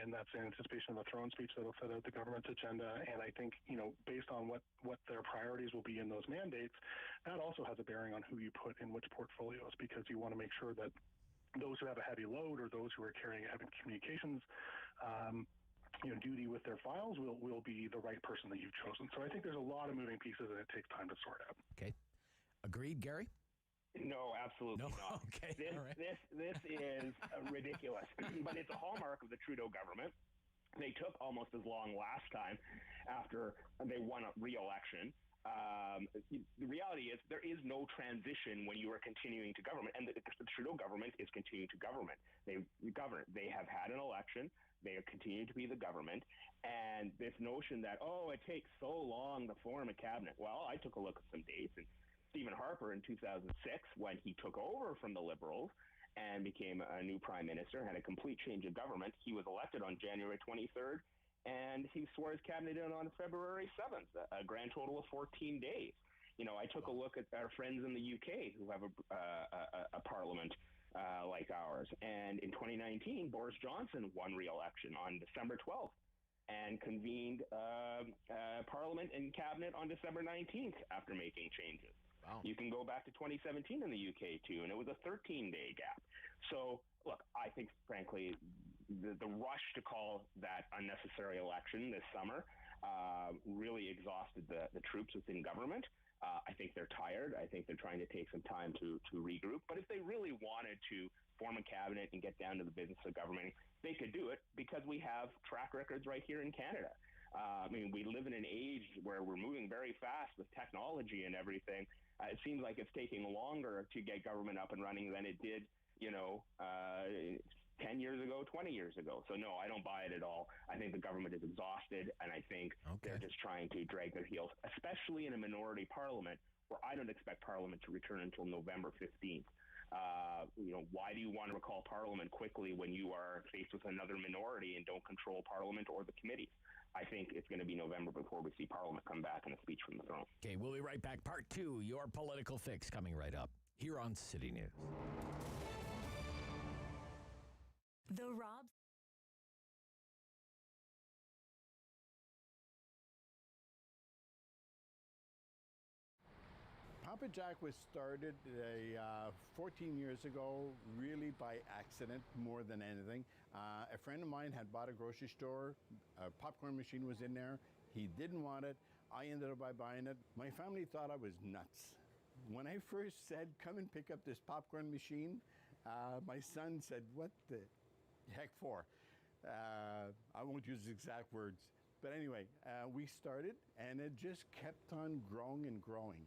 Speaker 10: and that's in anticipation of a throne speech that will set out the government's agenda. And I think, based on what their priorities will be in those mandates, that also has a bearing on who you put in which portfolios, because you want to make sure that those who have a heavy load or those who are carrying a heavy communications duty with their files will be the right person that you've chosen. So I think there's a lot of moving pieces, and it takes time to sort out.
Speaker 7: Okay. Agreed, Gary?
Speaker 11: No, absolutely
Speaker 7: No?
Speaker 11: not.
Speaker 7: Okay,
Speaker 11: This,
Speaker 7: all right.
Speaker 11: this is ridiculous, but it's a hallmark of the Trudeau government. They took almost as long last time after they won a re-election. The reality is there is no transition when you are continuing to government, and the Trudeau government is continuing to government. They govern. They have had an election. They are continuing to be the government, and this notion that, it takes so long to form a cabinet. Well, I took a look at some dates, and Stephen Harper in 2006, when he took over from the Liberals and became a new prime minister, had a complete change of government. He was elected on January 23rd, and he swore his cabinet in on February 7th, a grand total of 14 days. I took a look at our friends in the UK who have a parliament like ours. And in 2019, Boris Johnson won re-election on December 12th and convened parliament and cabinet on December 19th after making changes.
Speaker 7: Wow.
Speaker 11: You can go back to 2017 in the UK too, and it was a 13-day gap. So, look, I think, frankly, the rush to call that unnecessary election this summer really exhausted the troops within government. I think they're tired. I think they're trying to take some time to regroup. But if they really wanted to form a cabinet and get down to the business of government, they could do it because we have track records right here in Canada. We live in an age where we're moving very fast with technology and everything. It seems like it's taking longer to get government up and running than it did, 10 years ago, 20 years ago. So, no, I don't buy it at all. I think the government is exhausted, and I think they're just trying to drag their heels, especially in a minority parliament where I don't expect parliament to return until November 15th. Why do you want to recall parliament quickly when you are faced with another minority and don't control parliament or the committees? I think it's going to be November before we see parliament come back in a speech from the throne.
Speaker 7: Okay, we'll be right back. Part 2, your political fix, coming right up here on City News.
Speaker 6: The Rob
Speaker 12: Papa Jack was started 14 years ago, really by accident more than anything. A friend of mine had bought a grocery store. A popcorn machine was in there. He didn't want it. I ended up by buying it. My family thought I was nuts. When I first said, come and pick up this popcorn machine, my son said, what the heck for? I won't use exact words. But anyway, we started, and it just kept on growing and growing.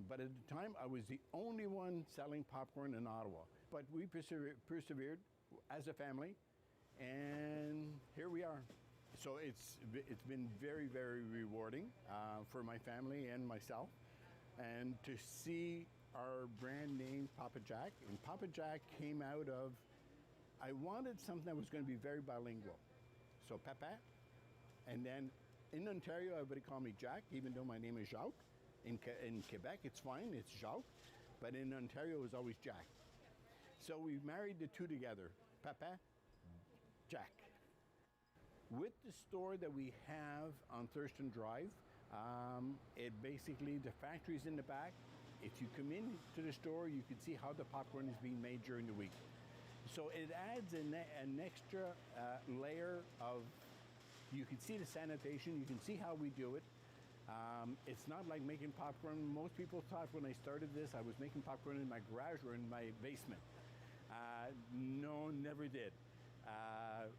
Speaker 12: But at the time, I was the only one selling popcorn in Ottawa. But we persevered as a family, and here we are. So it's been very, very rewarding for my family and myself, and to see our brand name Papa Jack. And Papa Jack came out of, I wanted something that was going to be very bilingual. So Papa, and then in Ontario, everybody called me Jack, even though my name is Jacques. In Quebec, it's fine, it's Jacques, but in Ontario, it was always Jack. So we married the two together, Papa, Jack. With the store that we have on Thurston Drive, it basically, the factory's in the back. If you come into the store, you can see how the popcorn is being made during the week. So it adds an extra layer of, you can see the sanitation, you can see how we do it. It's not like making popcorn. Most people thought when I started this, I was making popcorn in my garage or in my basement. No, never did.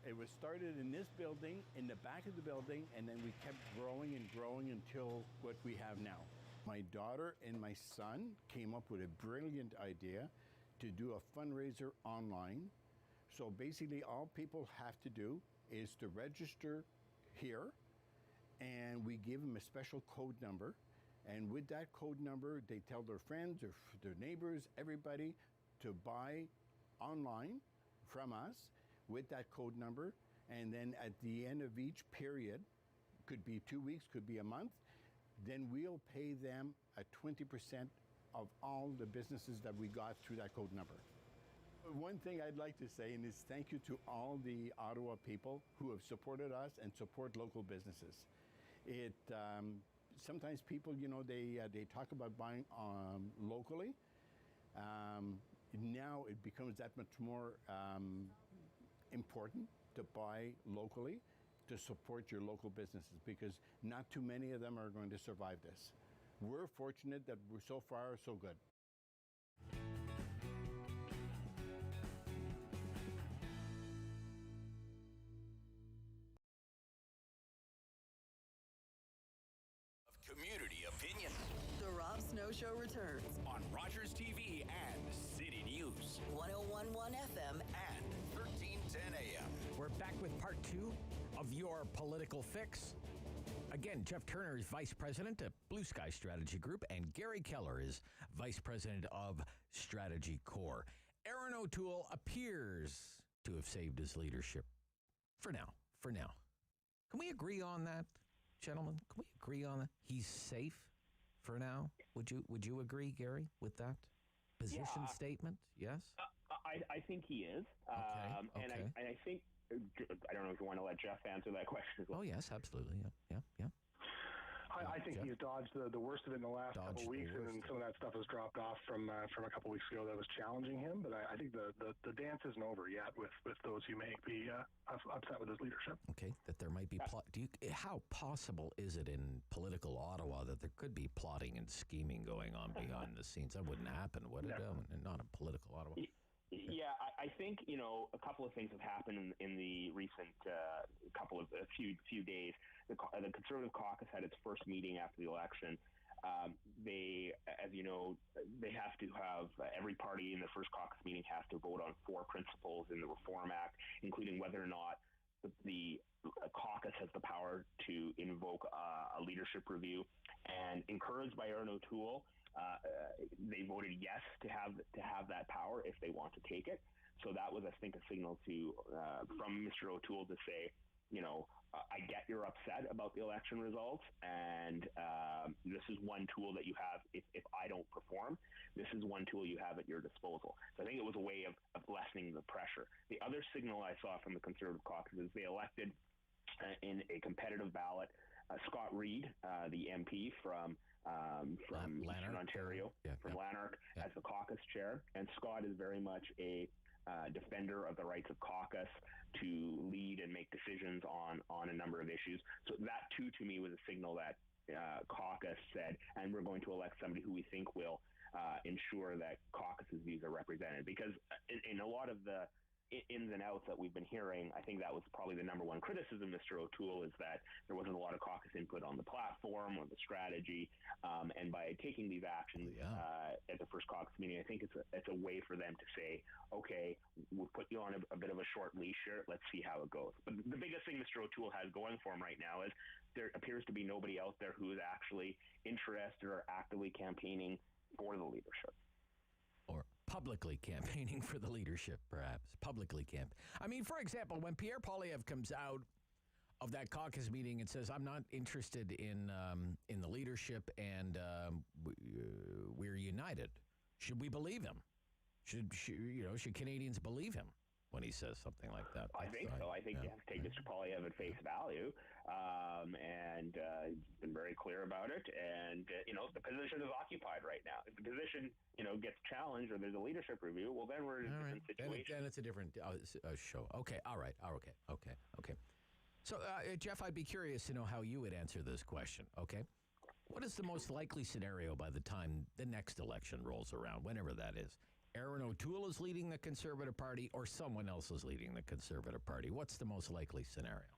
Speaker 12: It was started in this building, in the back of the building, and then we kept growing and growing until what we have now. My daughter and my son came up with a brilliant idea to do a fundraiser online. So basically all people have to do is to register here, and we give them a special code number. And with that code number, they tell their friends, their neighbors, everybody to buy online from us with that code number. And then at the end of each period, could be 2 weeks, could be a month, then we'll pay them a 20% of all the businesses that we got through that code number. One thing I'd like to say is thank you to all the Ottawa people who have supported us and support local businesses. Sometimes people, they talk about buying locally. Now it becomes that much more important to buy locally, to support your local businesses, because not too many of them are going to survive this. We're fortunate that we're so far so good.
Speaker 13: Rob Snow Show returns
Speaker 1: on Rogers TV and City News.
Speaker 13: 101.1 FM
Speaker 1: and 1310 AM.
Speaker 7: We're back with part 2 of your political fix. Again, Jeff Turner is Vice President at Blue Sky Strategy Group, and Gary Keller is Vice President of Strategy Core. Aaron O'Toole appears to have saved his leadership. For now. Can we agree on that, gentlemen? Can we agree on that? He's safe for now? Would you agree, Gary, with that position statement? Yes?
Speaker 11: I think he is.
Speaker 7: Okay.
Speaker 11: And I think, I don't know if you want to let Jeff answer that question as well.
Speaker 7: Oh, yes, absolutely. Yeah.
Speaker 10: I think he's dodged the worst of it in the last couple of weeks, and some of that stuff has dropped off from a couple of weeks ago that was challenging him. But I think the dance isn't over yet with those who may be upset with his leadership.
Speaker 7: Okay, that there might be plot. How possible is it in political Ottawa that there could be plotting and scheming going on behind the scenes? That wouldn't happen, would it? Not in political Ottawa.
Speaker 11: Yeah, I think a couple of things have happened in the recent few days. The Conservative Caucus had its first meeting after the election. They, as you know, they have to have every party in the first caucus meeting has to vote on 4 principles in the Reform Act, including whether or not the caucus has the power to invoke a leadership review. And encouraged by Aaron O'Toole, they voted yes to have that power if they want to take it. So that was, I think, a signal from Mr. O'Toole to say, I get you're upset about the election results, and this is one tool that you have. If I don't perform, this is one tool you have at your disposal. So I think it was a way of lessening the pressure. The other signal I saw from the Conservative caucus is they elected in a competitive ballot Scott Reid, the MP from Eastern Ontario, from Lanark, as the caucus chair. And Scott is very much a defender of the rights of caucus to lead and make decisions on a number of issues. So that, too, to me, was a signal that caucus said, and we're going to elect somebody who we think will ensure that caucus's views are represented. Because in a lot of the ins and outs that we've been hearing, I think that was probably the number one criticism, Mr. O'Toole, is that there wasn't a lot of caucus input on the platform or the strategy. And by taking these actions at the first caucus meeting, I think it's a way for them to say, okay, we'll put you on a bit of a short leash here. Let's see how it goes. But the biggest thing Mr. O'Toole has going for him right now is there appears to be nobody out there who is actually interested or actively campaigning for the leadership.
Speaker 7: Or publicly campaigning for the leadership, perhaps. I mean, for example, when Pierre Poilievre comes out of that caucus meeting and says, I'm not interested in the leadership, and we're united, should we believe him? Should Canadians believe him when he says something like that?
Speaker 11: I think so. I think you have to take Mr. Poilievre at face value, and he's been very clear about it. And the position is occupied right now. If the position gets challenged or there's a leadership review, well, then we're in a different situation.
Speaker 7: Then it's a different show. Okay, all right. Okay. So, Jeff, I'd be curious to know how you would answer this question. Okay, what is the most likely scenario by the time the next election rolls around, whenever that is? Aaron O'Toole is leading the Conservative Party, or someone else is leading the Conservative Party? What's the most likely scenario?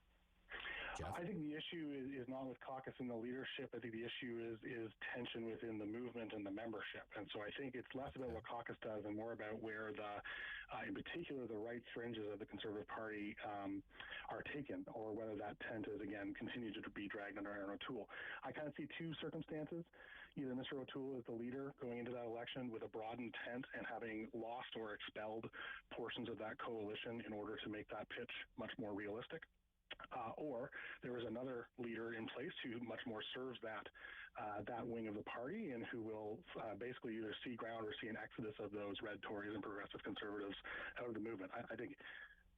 Speaker 7: Jeff?
Speaker 10: I think the issue is not with caucus and the leadership. I think the issue is tension within the movement and the membership. And so I think it's less about what caucus does and more about where in particular, the right fringes of the Conservative Party are taken, or whether that tent is, again, continue to be dragged under Aaron O'Toole. I kind of see 2 circumstances. Either Mr. O'Toole is the leader going into that election with a broad intent and having lost or expelled portions of that coalition in order to make that pitch much more realistic. Or there is another leader in place who much more serves that wing of the party, and who will basically either see ground or see an exodus of those red Tories and progressive conservatives out of the movement. I think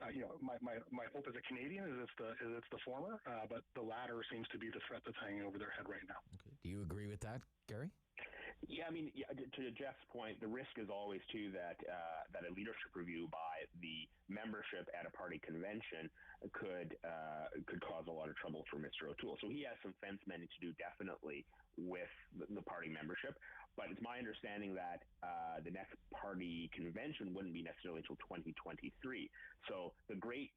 Speaker 10: my hope as a Canadian is it's the former, but the latter seems to be the threat that's hanging over their head right now.
Speaker 7: Okay. Do you agree with that, Gary?
Speaker 11: Yeah, I mean, to Jeff's point, the risk is always, too, that a leadership review by the membership at a party convention could cause a lot of trouble for Mr. O'Toole. So he has some fence mending to do, definitely, with the party membership. But it's my understanding that the next party convention wouldn't be necessarily until 2023. So the great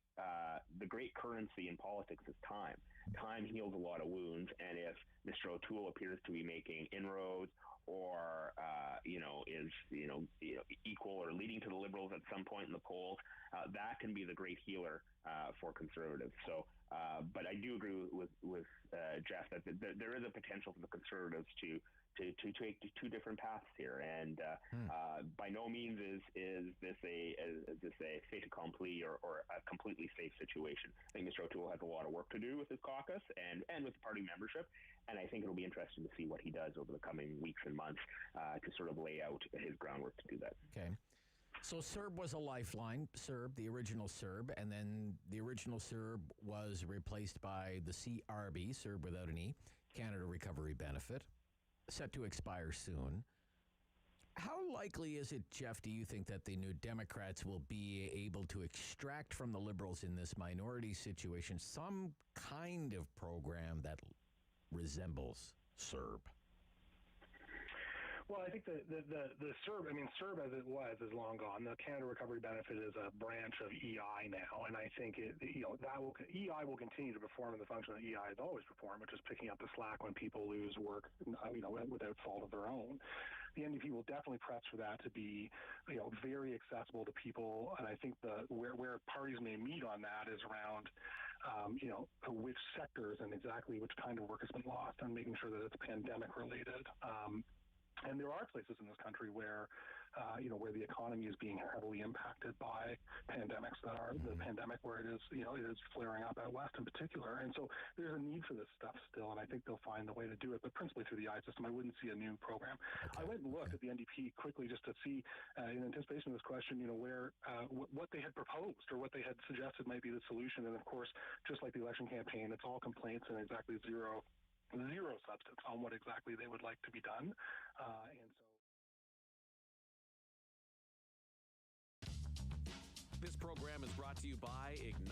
Speaker 11: currency in politics is time. Time heals a lot of wounds, and if Mr. O'Toole appears to be making inroads, or is equal or leading to the Liberals at some point in the polls, that can be the great healer for Conservatives. So, but I do agree with Jeff that there is a potential for the Conservatives to take two different paths here, and by no means is this a fait accompli or a completely safe situation. I think Mr. O'Toole has a lot of work to do with his caucus and with the party membership, and I think it'll be interesting to see what he does over the coming weeks and months to sort of lay out his groundwork to do that.
Speaker 7: Okay. So CERB was a lifeline, CERB, the original CERB, and then the original CERB was replaced by the CRB, CERB without an E, Canada Recovery Benefit, set to expire soon. How likely is it, Jeff, do you think that the New Democrats will be able to extract from the Liberals in this minority situation some kind of program that resembles CERB?
Speaker 10: Well, I think the CERB, CERB as it was is long gone. The Canada Recovery Benefit is a branch of EI now, and I think EI will continue to perform in the function that EI has always performed, which is picking up the slack when people lose work, without fault of their own. The NDP will definitely press for that to be, very accessible to people, and I think where parties may meet on that is around, which sectors and exactly which kind of work has been lost, and making sure that it's pandemic related. And there are places in this country where, where the economy is being heavily impacted by pandemics that are the pandemic where it is flaring up out west in particular. And so there's a need for this stuff still, and I think they'll find a way to do it, but principally through the I system. I wouldn't see a new program. Okay. I went and looked at the NDP quickly just to see, in anticipation of this question, where what they had proposed or what they had suggested might be the solution. And of course, just like the election campaign, it's all complaints and exactly zero substance on what exactly they would like to be done.
Speaker 14: This program is brought to you by Ignite.